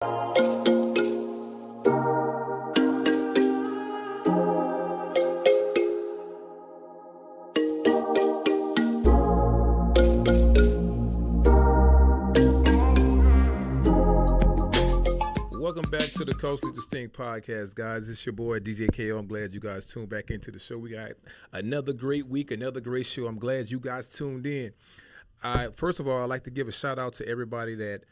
Welcome back to the Culturally Distinct Podcast, guys. It's your boy, DJ KO. I'm glad you guys tuned back into the show. We got another great week, another great show. I'm glad you guys tuned in. First of all, I'd like to give a shout-out to everybody that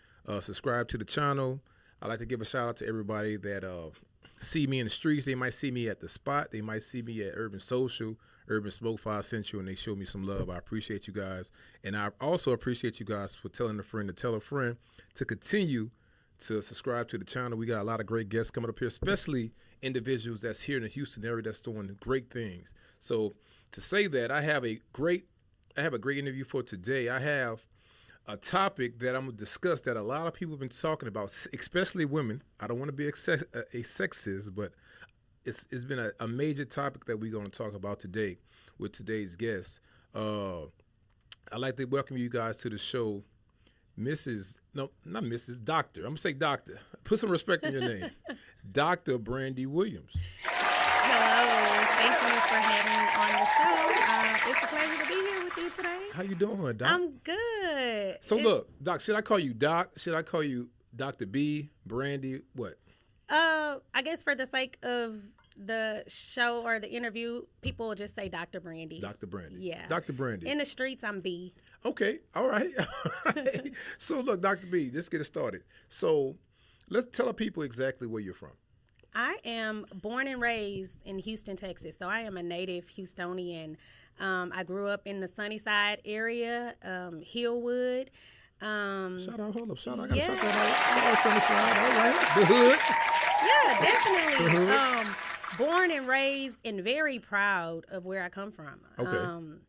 subscribed to the channel. I'd like to give a shout-out to everybody that see me in the streets. They might see me at the spot. They might see me at Urban Social, Urban Smoke 5 Central, and they show me some love. I appreciate you guys. And I also appreciate you guys for telling a friend to tell a friend to continue to subscribe to the channel. We got a lot of great guests coming up here, especially individuals that's here in the Houston area that's doing great things. So to say that, I have a great interview for today. I have a topic that I'm going to discuss that a lot of people have been talking about, especially women. I don't want to be a sexist, but it's been a major topic that we're going to talk about today with today's guest. I'd like to welcome you guys to the show, Doctor. I'm going to say Doctor. Put some respect in your name. Dr. Brandy Williams. Hello. Thank you for having me on the show. It's a pleasure to be here with you today. How you doing, Doc? I'm good. So look, Doc, should I call you Doc? Should I call you Dr. B, Brandy, what? I guess for the sake of the show or the interview, people will just say Dr. Brandy. Dr. Brandy. Yeah. Dr. Brandy. In the streets, I'm B. Okay. All right. So look, Dr. B, let's get it started. So let's tell the people exactly where you're from. I am born and raised in Houston, Texas. So I am a native Houstonian. I grew up in the Sunnyside area, Hillwood. Shout out, hold up, shout out. I gotta shout that out. Shout out Sunnyside, all right. The hood. Yeah, definitely. Born and raised and very proud of where I come from. Okay.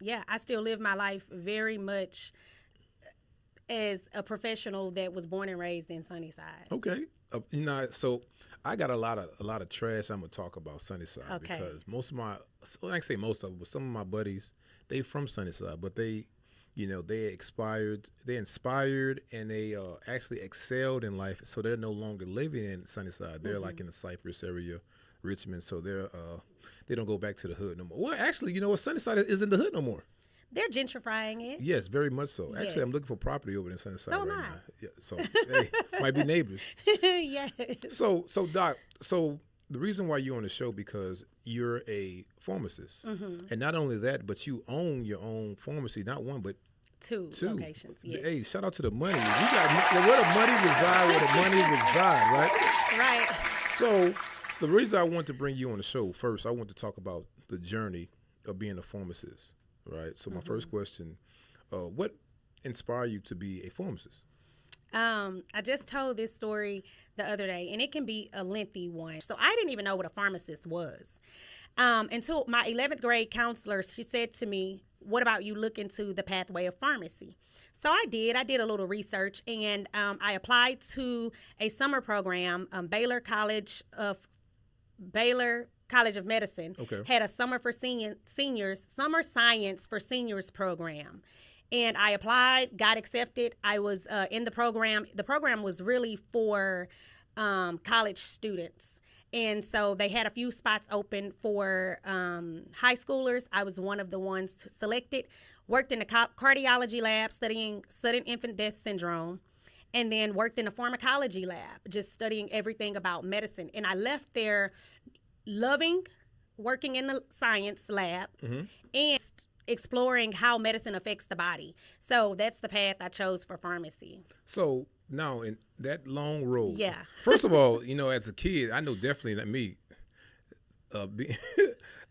Yeah, I still live my life very much as a professional that was born and raised in Sunnyside. Okay. So I got a lot of trash I'm gonna talk about Sunnyside because most of my, I can say most of them, but some of my buddies, they from Sunnyside, but they inspired, and they actually excelled in life. So they're no longer living in Sunnyside. They're like in the Cypress area, Richmond. So they don't go back to the hood no more. Well, actually, Sunnyside isn't the hood no more. They're gentrifying it. Yes, very much so. Yes. Actually, I'm looking for property over in Sunnyside so right am I. now. Yeah, so hey, might be neighbors. Yes. So Doc, so the reason why you're on the show because you're a pharmacist, and not only that, but you own your own pharmacy, not one but two locations. Yes. Hey, shout out to the money. We got where the money reside, right? Right. So the reason I want to bring you on the show first, I want to talk about the journey of being a pharmacist. Right. So my first question, what inspired you to be a pharmacist? I just told this story the other day, and it can be a lengthy one. So I didn't even know what a pharmacist was until my 11th grade counselor. She said to me, "What about you look into the pathway of pharmacy?" So I did. I did a little research, and I applied to a summer program, Baylor College of Medicine had a summer science for seniors program. And I applied, got accepted. I was in the program. The program was really for college students. And so they had a few spots open for high schoolers. I was one of the ones selected. Worked in the cardiology lab studying infant death syndrome. And then worked in a pharmacology lab, just studying everything about medicine. And I left there loving working in the science lab and exploring how medicine affects the body. So that's the path I chose for pharmacy. So now in that long road, yeah. First of all, as a kid, I know definitely that me.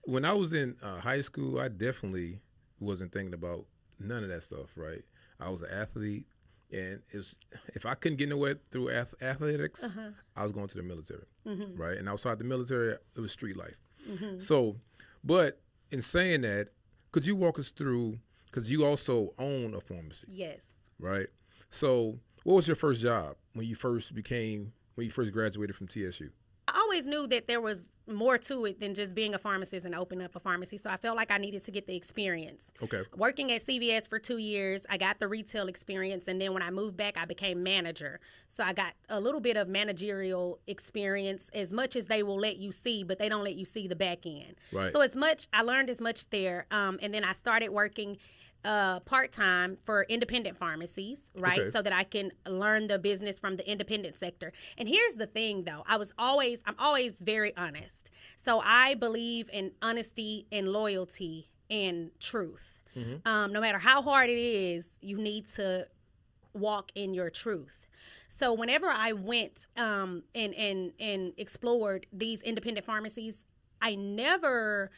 When I was in high school, I definitely wasn't thinking about none of that stuff. Right, I was an athlete, and if I couldn't get nowhere through athletics, I was going to the military. Right, and outside the military, it was street life. So, but in saying that, could you walk us through, because you also own a pharmacy? Yes. Right? So what was your first job when you first graduated from TSU? I always knew that there was more to it than just being a pharmacist and opening up a pharmacy. So I felt like I needed to get the experience. Okay. Working at CVS for 2 years, I got the retail experience. And then when I moved back, I became manager. So I got a little bit of managerial experience, as much as they will let you see, but they don't let you see the back end. Right. So I learned as much there. And then I started working part-time for independent pharmacies, right? Okay. So that I can learn the business from the independent sector. And here's the thing, though. I'm always very honest. So I believe in honesty and loyalty and truth. No matter how hard it is, you need to walk in your truth. So whenever I went and explored these independent pharmacies, I never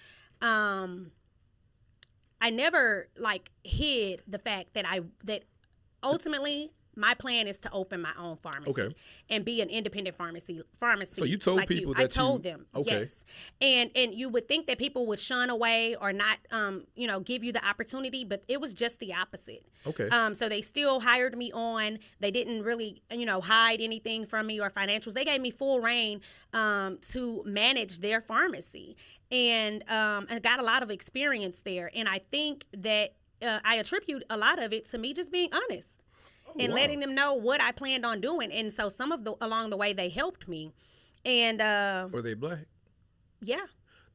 like hid the fact that ultimately my plan is to open my own pharmacy and be an independent pharmacy. So you told like people you. that I told them, okay. yes. And you would think that people would shun away or not, give you the opportunity, but it was just the opposite. Okay. So they still hired me on. They didn't really, hide anything from me or financials. They gave me full reign to manage their pharmacy, and I got a lot of experience there. And I think that I attribute a lot of it to me just being honest. And letting them know what I planned on doing. And so along the way, they helped me. And were they black? Yeah.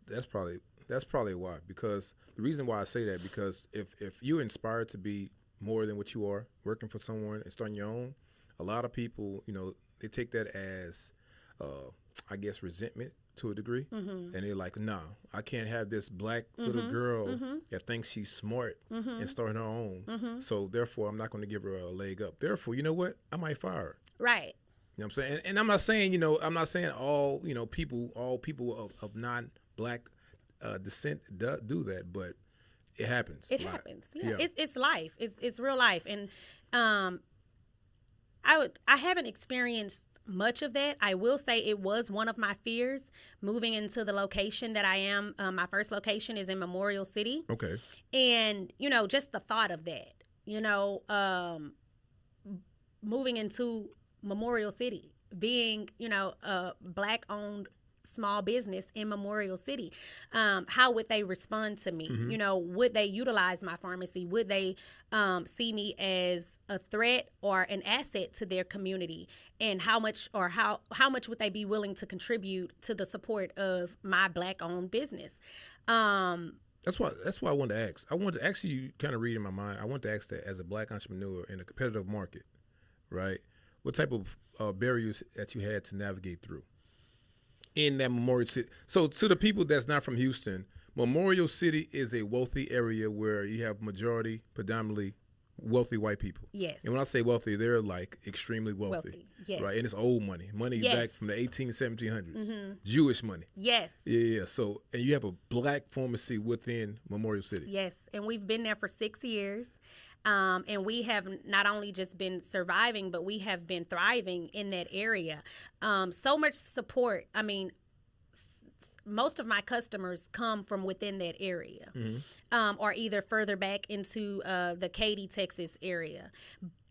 That's probably why. Because the reason why I say that, because if you're inspired to be more than what you are, working for someone and starting your own, a lot of people, they take that as, I guess, resentment to a degree. And they're like, nah, I can't have this black little girl that thinks she's smart and starting her own. So therefore, I'm not going to give her a leg up. Therefore, you know what? I might fire her. Right. You know what I'm saying? And I'm not saying, all people of non-black descent do that, but it happens. It happens. Yeah. It's life. It's real life. And I haven't experienced much of that. I will say it was one of my fears moving into the location that I am. My first location is in Memorial City. Okay. And, just the thought of that, moving into Memorial City, being, a black-owned small business in Memorial City, how would they respond to me? Would they utilize my pharmacy? Would they see me as a threat or an asset to their community? And how much would they be willing to contribute to the support of my black-owned business? That's why I wanted to ask. I wanted to actually kind of read in my mind. I want to ask that as a black entrepreneur in a competitive market, right? What type of barriers that you had to navigate through in that Memorial City? So to the people that's not from Houston, Memorial City is a wealthy area where you have predominantly wealthy white people. Yes. And when I say wealthy, they're like extremely wealthy. Yes. Right? And it's old money. Money back from the 1700s. Jewish money. Yes. Yeah. So, and you have a black pharmacy within Memorial City. Yes. And we've been there for 6 years. And we have not only just been surviving, but we have been thriving in that area. So much support. I mean, most of my customers come from within that area, or either further back into the Katy, Texas area.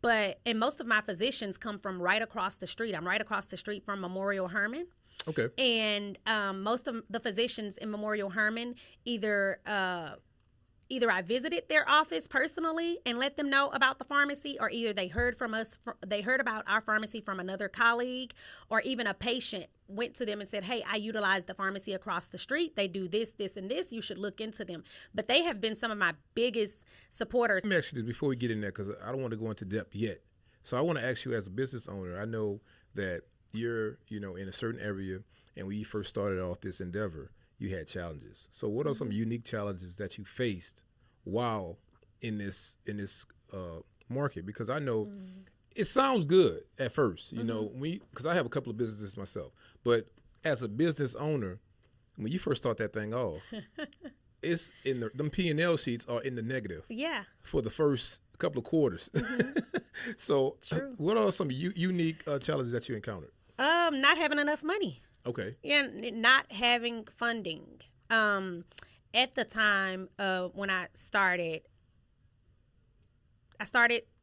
And most of my physicians come from right across the street. I'm right across the street from Memorial Hermann. Okay. And most of the physicians in Memorial Hermann either I visited their office personally and let them know about the pharmacy, or either they heard about our pharmacy from another colleague, or even a patient went to them and said, hey, I utilize the pharmacy across the street. They do this, this, and this. You should look into them. But they have been some of my biggest supporters. Let me ask you this before we get in there, because I don't want to go into depth yet. So I want to ask you, as a business owner, I know that you're, in a certain area, and when you first started off this endeavor, you had challenges. So what are some unique challenges that you faced while in this market? Because I know it sounds good at first, because I have a couple of businesses myself. But as a business owner, when you first start that thing off, it's in them P&L sheets are in the negative. Yeah. For the first couple of quarters. So True. What are some unique challenges that you encountered? Not having enough money. Okay. Yeah, not having funding. At the time when I started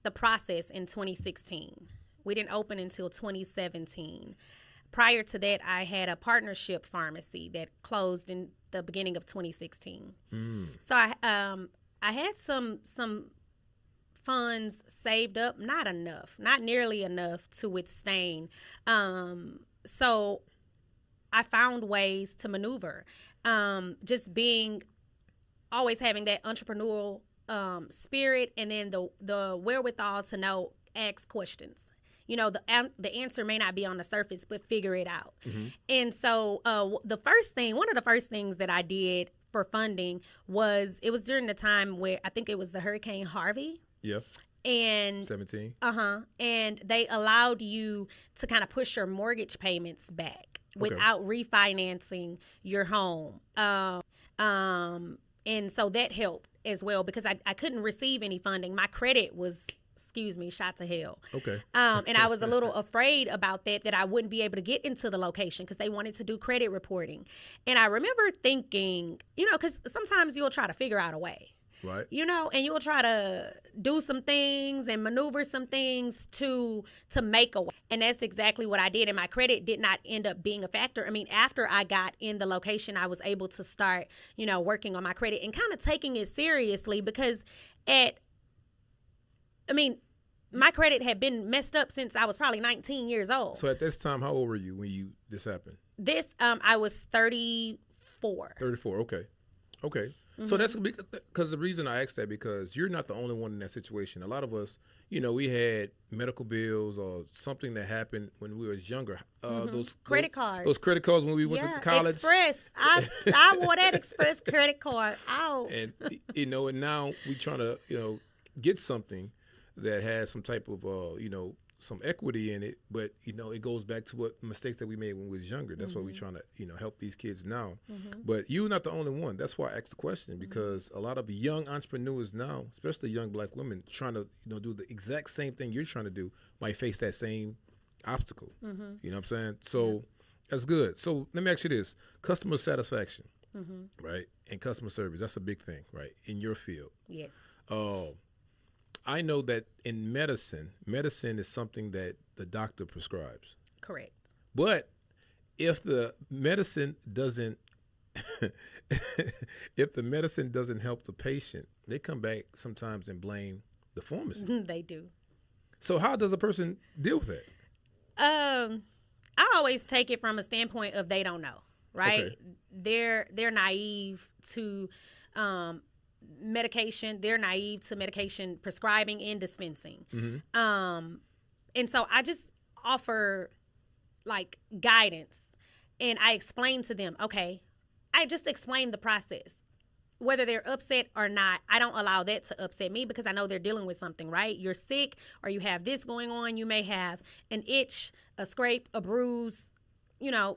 the process in 2016. We didn't open until 2017. prior to that, I had a partnership pharmacy that closed in the beginning of 2016. So I had some funds saved up, not nearly enough to withstand. So I found ways to maneuver. Just always having that entrepreneurial spirit, and then the wherewithal to ask questions. The answer may not be on the surface, but figure it out. And so one of the first things that I did for funding was during the time where I think it was the Hurricane Harvey. Yeah. And 17. And they allowed you to kind of push your mortgage payments back without refinancing your home. And so that helped as well, because I couldn't receive any funding. My credit was, shot to hell. Okay. And I was a little afraid about that I wouldn't be able to get into the location because they wanted to do credit reporting. And I remember thinking, because sometimes you'll try to figure out a way. Right. And you'll try to do some things and maneuver some things to make a way. And that's exactly what I did. And my credit did not end up being a factor. I mean, after I got in the location, I was able to start, working on my credit and kind of taking it seriously, because my credit had been messed up since I was probably 19 years old. So at this time, how old were you when this happened? I was 34. 34, okay. So that's because the reason I asked that, because you're not the only one in that situation. A lot of us, we had medical bills or something that happened when we was younger. Those credit cards. Those credit cards when we went to college. Express. I wore that Express credit card out. And and now we trying to get something that has some type of some equity in it, but it goes back to what mistakes that we made when we was younger. That's why we're trying to help these kids now. But you're not the only one. That's why I asked the question, because a lot of young entrepreneurs now, especially young black women, trying to do the exact same thing you're trying to do, might face that same obstacle. You know what I'm saying? So that's good. So let me ask you this: customer satisfaction, right, and customer service. That's a big thing, right, in your field. Yes. I know that in medicine is something that the doctor prescribes. Correct. But if the medicine doesn't help the patient, they come back sometimes and blame the pharmacy. They do. So how does a person deal with it? I always take it from a standpoint of they don't know, right? Okay. They're naive to medication. They're naive to medication prescribing and dispensing. And so I just offer guidance, and I explain to them, I just explain the process. Whether they're upset or not, I don't allow that to upset me, because I know they're dealing with something, right? You're sick, or you have this going on. You may have an itch, a scrape, a bruise,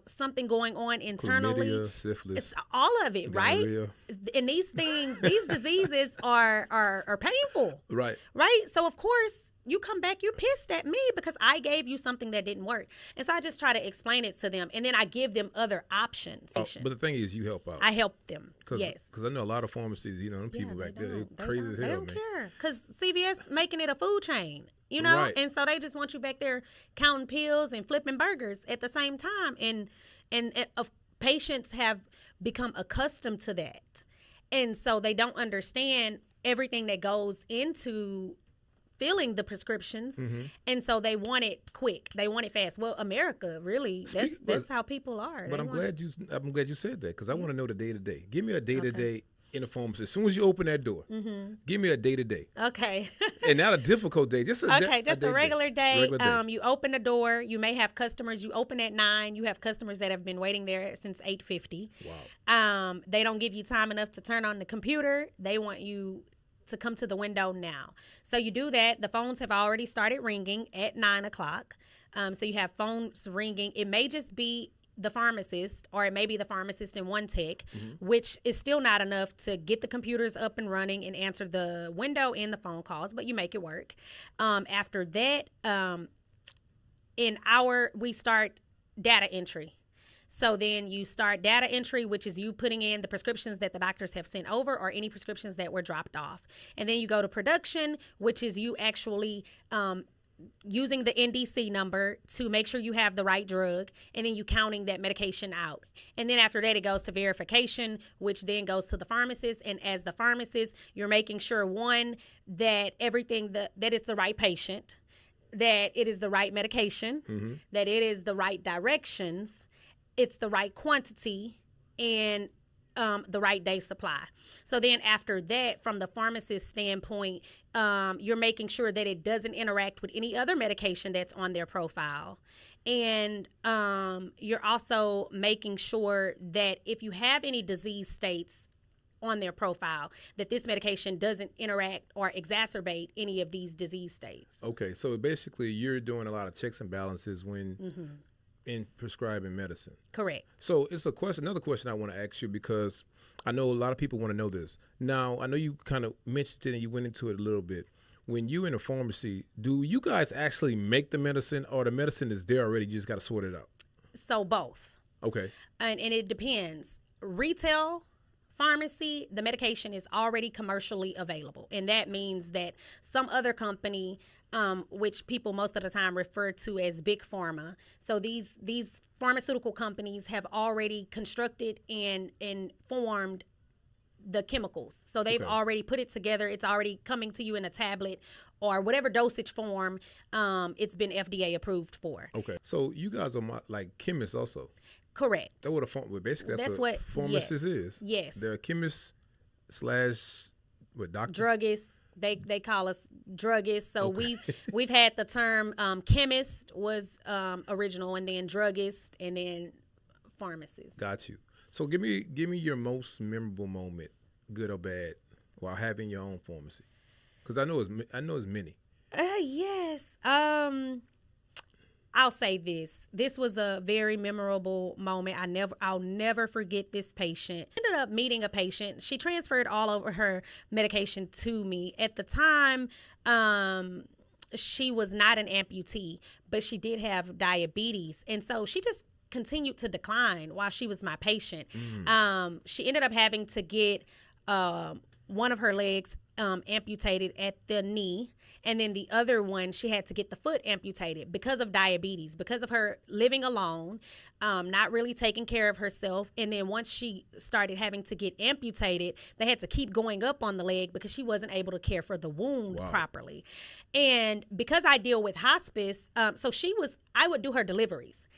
something going on internally. Chlamydia, syphilis. It's all of it, gonorrhea. Right? And these diseases are painful. Right. Right? So, of course, you come back, you're pissed at me because I gave you something that didn't work. And so I just try to explain it to them, and then I give them other options. But the thing is, you help out. I help them, yes. Because I know a lot of pharmacies, them people back there, they're crazy as hell, man. They don't care, because CVS making it a food chain. Right. And so they just want you back there counting pills and flipping burgers at the same time. And patients have become accustomed to that. And so they don't understand everything that goes into filling the prescriptions. And so they want it quick. They want it fast. Well, America, really, that's how people are. But I'm glad you said that, because I want to know the day-to-day. Give me a day-to-day in a pharmacy. As soon as you open that door, give me a day-to-day. Okay. And not a difficult day. Just a regular day. You open the door. You may have customers. You open at 9. You have customers that have been waiting there since 8:50. Wow. They don't give you time enough to turn on the computer. They want you to come to the window now. So you do that. The phones have already started ringing at 9 o'clock. So you have phones ringing. It may just be the pharmacist, or it may be the pharmacist and one tech, which is still not enough to get the computers up and running and answer the window and the phone calls, but you make it work. After that, we start data entry. So then you start data entry, which is you putting in the prescriptions that the doctors have sent over, or any prescriptions that were dropped off. And then you go to production, which is you actually using the NDC number to make sure you have the right drug, and then you counting that medication out. And then after that, it goes to verification, which then goes to the pharmacist. And as the pharmacist, you're making sure, one, that everything, that it's the right patient, that it is the right medication, that it is the right directions, it's the right quantity, and the right day supply. So then after that, from the pharmacist standpoint, you're making sure that it doesn't interact with any other medication that's on their profile. And you're also making sure that if you have any disease states on their profile, that this medication doesn't interact or exacerbate any of these disease states. Okay, so basically you're doing a lot of checks and balances when in prescribing medicine. Correct. So it's another question I want to ask you, because I know a lot of people want to know this. Now, I know you kind of mentioned it and you went into it a little bit. When you in a pharmacy, do you guys actually make the medicine, or the medicine is there already, you just got to sort it out? So both. Okay. And it depends. Retail pharmacy, the medication is already commercially available. And that means that some other company, which people most of the time refer to as big pharma. So these pharmaceutical companies have already constructed and formed the chemicals. So they've already put it together. It's already coming to you in a tablet or whatever dosage form it's been FDA approved for. Okay. So you guys are like chemists also. Correct. That's what basically that's what pharmacist is. Yes. They're chemists / doctor? Druggists. They call us druggists. So we've had the term chemist was original, and then druggist, and then pharmacist. Got you. So give me your most memorable moment, good or bad, while having your own pharmacy, because I know it's many. Yes. I'll say this. This was a very memorable moment. I'll never forget this patient. Ended up meeting a patient. She transferred all of her medication to me. At the time, she was not an amputee, but she did have diabetes. And so she just continued to decline while she was my patient. She ended up having to get one of her legs amputated at the knee, and then the other one she had to get the foot amputated because of diabetes, because of her living alone, not really taking care of herself. And then once she started having to get amputated, they had to keep going up on the leg because she wasn't able to care for the wound properly. And because I deal with hospice, so I would do her deliveries.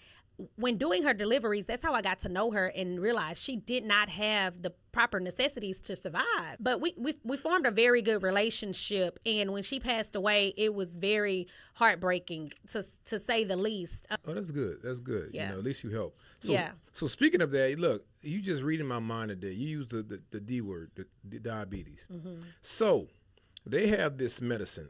When doing her deliveries, that's how I got to know her and realized she did not have the proper necessities to survive. But we formed a very good relationship, and when she passed away, it was very heartbreaking, to say the least. Oh, that's good. That's good. Yeah. You know, at least you help. So, yeah. So speaking of that, look, you just reading my mind today. You used the D word, the diabetes. So they have this medicine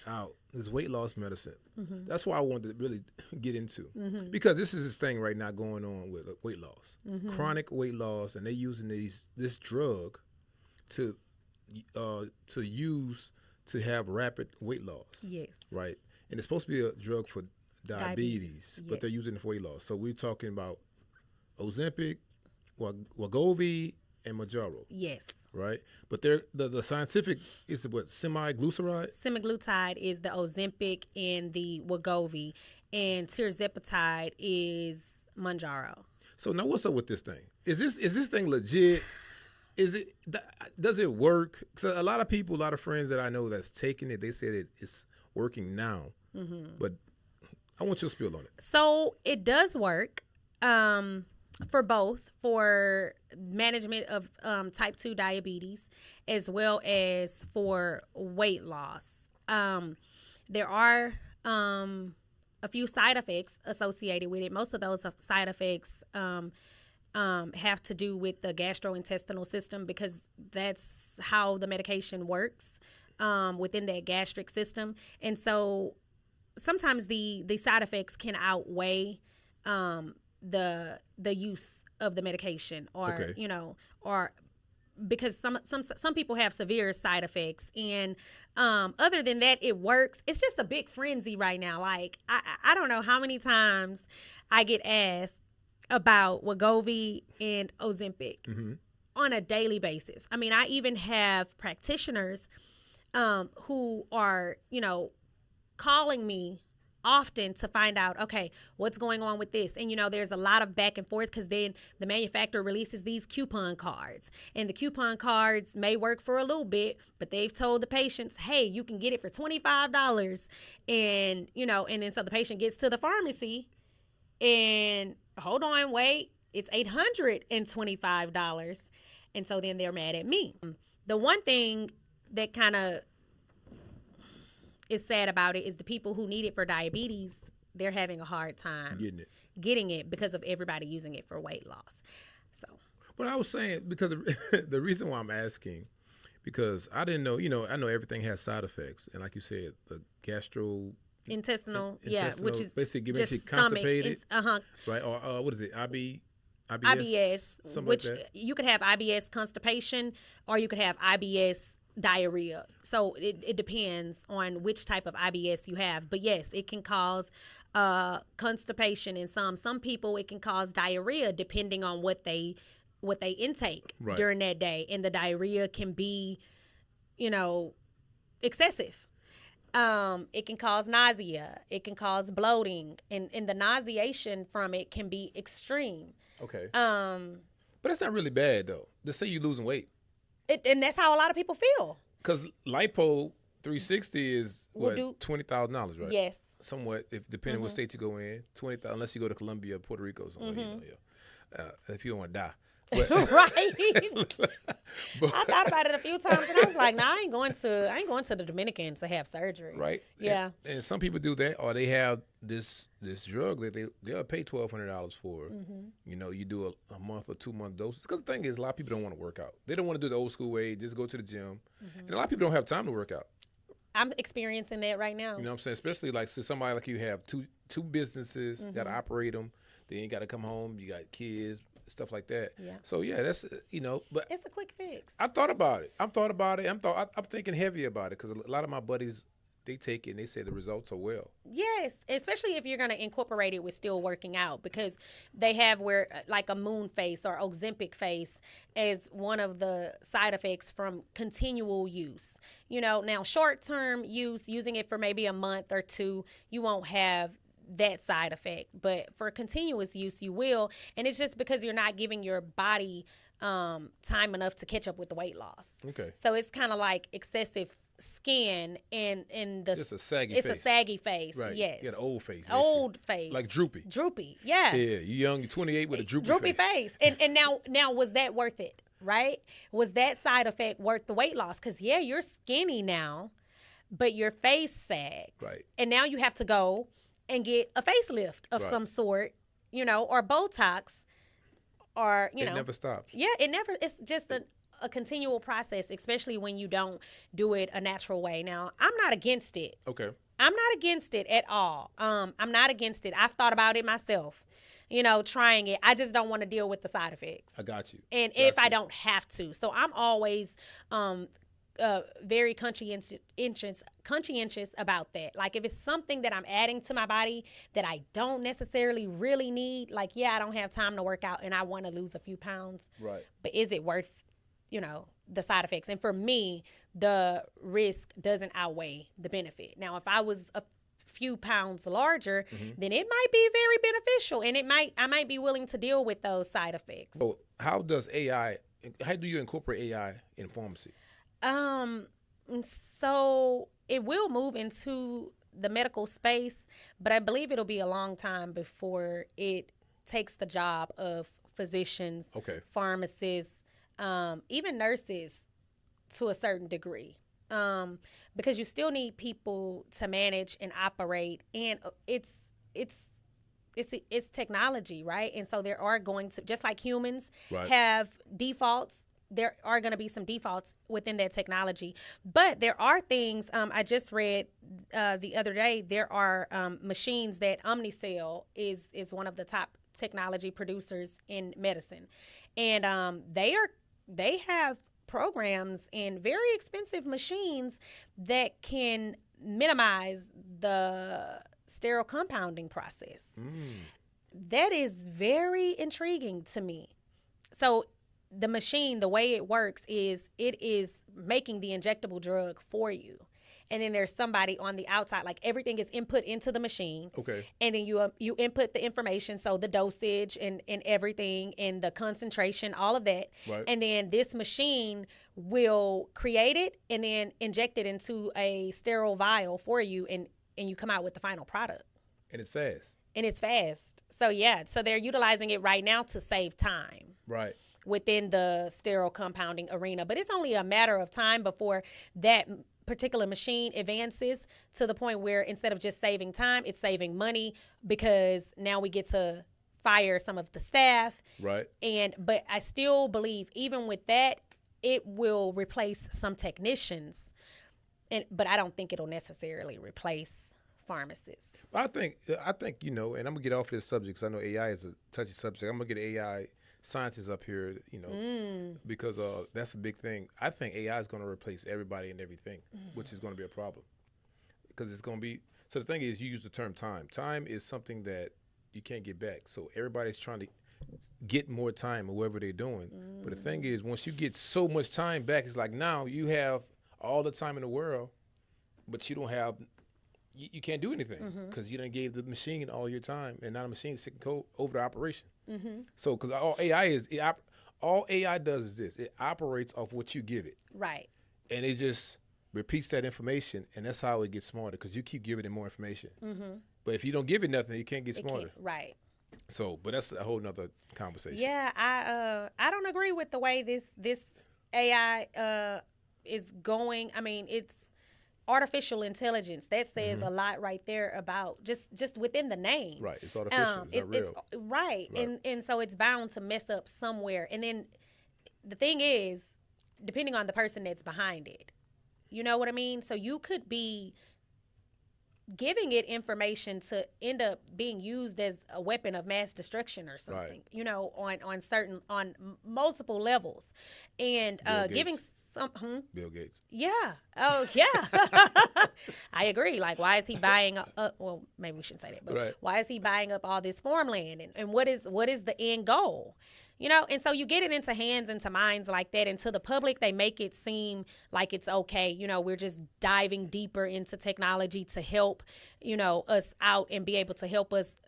out. This weight loss medicine. That's why I wanted to really get into, because this is this thing right now going on with weight loss, chronic weight loss, and they're using this drug to use to have rapid weight loss. Yes. Right. And it's supposed to be a drug for diabetes. But they're using it for weight loss. So we're talking about Ozempic, wegogvy, and monojuaro. Yes. Right? But the scientific is what, semaglutide? Semaglutide is the Ozempic and the wegogvy, and tirzepatide is monojuaro. So now what's up with this thing? Is this thing legit? Does it work? So a lot of friends that I know that's taking it, they said it's working now. But I want your spiel on it. So it does work. For both, for management of type 2 diabetes as well as for weight loss. There are a few side effects associated with it. Most of those side effects have to do with the gastrointestinal system, because that's how the medication works within that gastric system. And so sometimes the side effects can outweigh the use of the medication, or or because some people have severe side effects, and other than that, it works. It's just a big frenzy right now. Like I don't know how many times I get asked about Wegovy and Ozempic on a daily basis. I mean, I even have practitioners who are calling me often to find out, okay, what's going on with this. And, there's a lot of back and forth because then the manufacturer releases these coupon cards. And the coupon cards may work for a little bit, but they've told the patients, hey, you can get it for $25. And, and then so the patient gets to the pharmacy and hold on, wait, it's $825. And so then they're mad at me. The one thing that kind of is sad about it is the people who need it for diabetes, they're having a hard time getting it because of everybody using it for weight loss. So, but I was saying, because the reason why I'm asking, because I didn't know, I know everything has side effects. And like you said, the intestinal, which is basically just you constipated, right? Or what is it? IBS, which like you could have IBS constipation, or you could have IBS diarrhea. So it depends on which type of IBS you have. But yes, it can cause constipation in some people. It can cause diarrhea depending on what they intake during that day, and the diarrhea can be, excessive. It can cause nausea. It can cause bloating, and the nauseation from it can be extreme. Okay. But it's not really bad though. Just say you're losing weight. And that's how a lot of people feel. Because lipo 360 is $20,000, right? Yes. Somewhat, if depending what state you go in, $20,000 unless you go to Colombia, Puerto Rico, somewhere. If you don't want to die. But, right. I thought about it a few times, and I was like, "Nah, I ain't going to the Dominican to have surgery." Right. Yeah. And some people do that, or they have this drug that they'll pay $1,200 for. You do a month or 2 month doses. Because the thing is, a lot of people don't want to work out. They don't want to do the old school way, just go to the gym. And a lot of people don't have time to work out. I'm experiencing that right now. You know what I'm saying? Especially like somebody like you have two businesses, got to operate them. Then you got to come home. You got kids. Stuff like that. Yeah. So yeah, that's but it's a quick fix. I thought about it. I'm thinking heavy about it because a lot of my buddies, they take it and they say the results are well. Yes, especially if you're going to incorporate it with still working out, because they have like a moon face or Ozempic face as one of the side effects from continual use. Now short-term use, using it for maybe a month or two, you won't have that side effect, but for continuous use you will, and it's just because you're not giving your body time enough to catch up with the weight loss. Okay. So it's kind of like excessive skin and it's a saggy face. It's a saggy face. Right. Yes. You got an old face. Old face. Like droopy. Droopy. Yeah. Yeah. You young, you're 28 with a droopy face. And now was that worth it? Right? Was that side effect worth the weight loss? Because you're skinny now, but your face sags. Right. And now you have to go and get a facelift of some sort, or Botox, or, It never stops. Yeah, it's just a continual process, especially when you don't do it a natural way. Now, I'm not against it. Okay. I'm not against it at all. I'm not against it. I've thought about it myself, trying it. I just don't want to deal with the side effects. I got you. And if I don't have to. So I'm always very conscientious about that. Like if it's something that I'm adding to my body that I don't necessarily really need, like I don't have time to work out and I want to lose a few pounds. Right. But is it worth, the side effects? And for me, the risk doesn't outweigh the benefit. Now, if I was a few pounds larger, then it might be very beneficial, and I might be willing to deal with those side effects. So how do you incorporate AI in pharmacy? So it will move into the medical space, but I believe it'll be a long time before it takes the job of physicians, pharmacists, even nurses to a certain degree. Because you still need people to manage and operate, and it's technology, right? And so there are going to, just like humans have defaults, there are going to be some defaults within that technology. But there are things, I just read the other day, there are machines that Omnicell is one of the top technology producers in medicine. And they have programs and very expensive machines that can minimize the sterile compounding process. That is very intriguing to me. So the machine, the way it works is it is making the injectable drug for you. and then there's somebody on the outside. Like everything is input into the machine. Okay. And then you input the information, so the dosage and everything and the concentration, all of that. Right. And then this machine will create it and then inject it into a sterile vial for you, and you come out with the final product. And it's fast. And it's fast. So yeah, so they're utilizing it right now to save time. Right. Within the sterile compounding arena. But it's only a matter of time before that particular machine advances to the point where instead of just saving time, it's saving money, because now we get to fire some of the staff. Right. But I still believe even with that, it will replace some technicians. But I don't think it'll necessarily replace pharmacists. I think, and I'm going to get off this subject because I know AI is a touchy subject. I'm going to get AI scientists up here, because that's a big thing. I think AI is going to replace everybody and everything, which is going to be a problem, because it's going to be. So the thing is, you use the term time. Time is something that you can't get back. So everybody's trying to get more time or whatever they're doing. But the thing is, once you get so much time back, it's like now you have all the time in the world, but you don't have. You can't do anything because you done gave the machine all your time, and now the machine's taking code over the operation. So, because all AI does is this: it operates off what you give it, right? And it just repeats that information, and that's how it gets smarter, because you keep giving it more information. But if you don't give it nothing, it can't get smarter. Right. So, but that's a whole nother conversation. Yeah, I don't agree with the way this AI is going. I mean, it's artificial intelligence. That says a lot right there about just within the name. Right. It's artificial. It's not real. Right. And so it's bound to mess up somewhere. And then the thing is, depending on the person that's behind it, you know what I mean? So you could be giving it information to end up being used as a weapon of mass destruction or something, on multiple levels. And giving Bill Gates. Yeah. Oh, yeah. I agree. Like, why is he buying up? Well, maybe we shouldn't say that, but why is he buying up all this farmland? And what is the end goal? And so you get it into hands, into minds like that, and to the public, they make it seem like it's okay. We're just diving deeper into technology to help, us out and be able to help us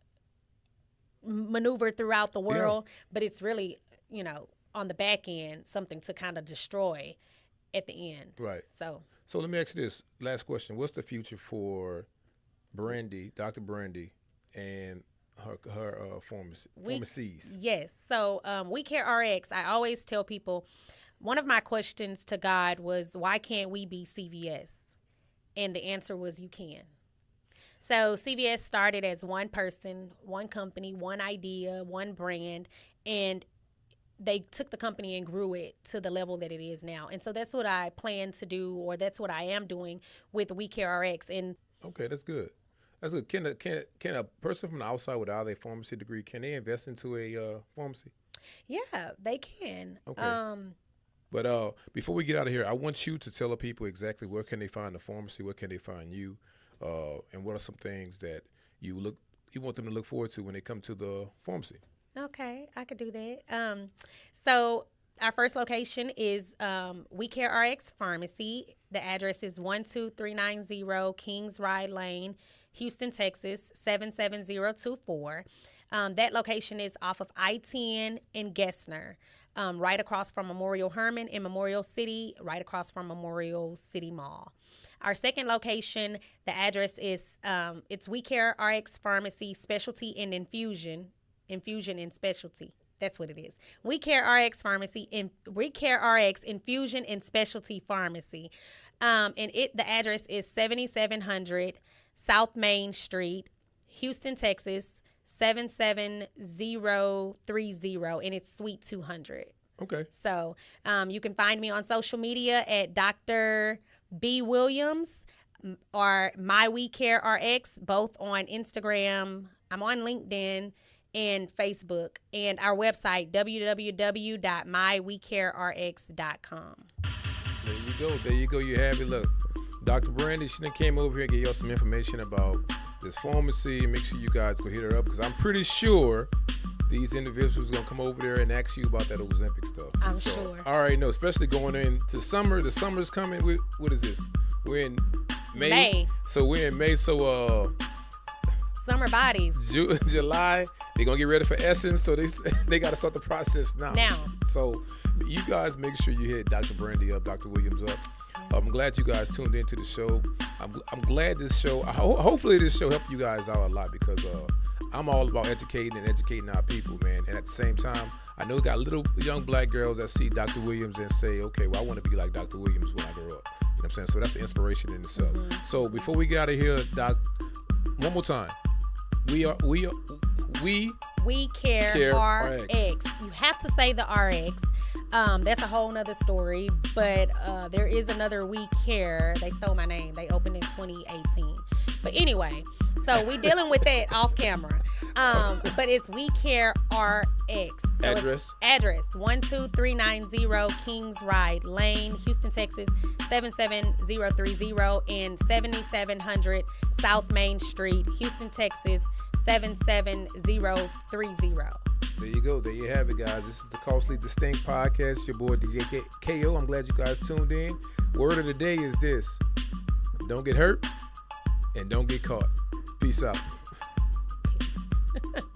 maneuver throughout the world. Yeah. But it's really, on the back end, something to kind of destroy at the end. Right. So let me ask you this last question. What's the future for Dr. Brandy, and her pharmacies? Yes. So We Care RX, I always tell people, one of my questions to God was, why can't we be CVS? And the answer was, you can. So CVS started as one person, one company, one idea, one brand, and they took the company and grew it to the level that it is now. And so that's what I plan to do, or that's what I am doing with We Care RX. And okay, that's good. That's good. Can a person from the outside without a pharmacy degree, can they invest into a pharmacy? Yeah, they can. Okay. But before we get out of here, I want you to tell the people exactly where can they find the pharmacy, where can they find you, and what are some things that you want them to look forward to when they come to the pharmacy. Okay, I could do that. So our first location is We Care RX Pharmacy. The address is 12390 Kings Ride Lane, Houston, Texas, 77024. That location is off of I-10 in Gessner, right across from Memorial Hermann in Memorial City, right across from Memorial City Mall. Our second location, the address is it's We Care RX Pharmacy, Specialty and Infusion and Specialty. That's what it is. We Care RX Pharmacy, We Care RX Infusion and Specialty Pharmacy. The address is 7700 South Main Street, Houston, Texas, 77030, and it's Suite 200. Okay. So you can find me on social media at Dr. B. Williams or My We Care RX, both on Instagram. I'm on LinkedIn and Facebook, and our website, www.mywecarerx.com. There you go. You have it. Look, Dr. Brandy, she came over here and gave y'all some information about this pharmacy. Make sure you guys go hit her up, because I'm pretty sure these individuals are going to come over there and ask you about that Ozempic stuff. I'm sure. All right, no, especially going into summer. The summer's coming. What is this? We're in May. So we're in May. So summer bodies. July, they're gonna get ready for Essence, so they got to start the process now. So you guys make sure you hit Dr. Brandy up, Dr. Williams up. I'm glad you guys tuned into the show. I'm glad this show. Hopefully this show helped you guys out a lot, because I'm all about educating our people, man. And at the same time, I know we got little young black girls that see Dr. Williams and say, okay, well, I want to be like Dr. Williams when I grow up. You know what I'm saying? So that's the inspiration in itself. So before we get out of here, Doc, one more time. We care RX. You have to say the RX. That's a whole nother story, but there is another We Care. They stole my name. They opened in 2018. But anyway, so we dealing with that off camera. But it's We Care RX. So address 12390 Kings Ride Lane, Houston, Texas 77030, and 7700 South Main Street, Houston, Texas 77030. There you go. There you have it, guys. This is the Culturally Distinct Podcast. Your boy DJ KO. I'm glad you guys tuned in. Word of the day is this: don't get hurt and don't get caught. Peace out. Peace.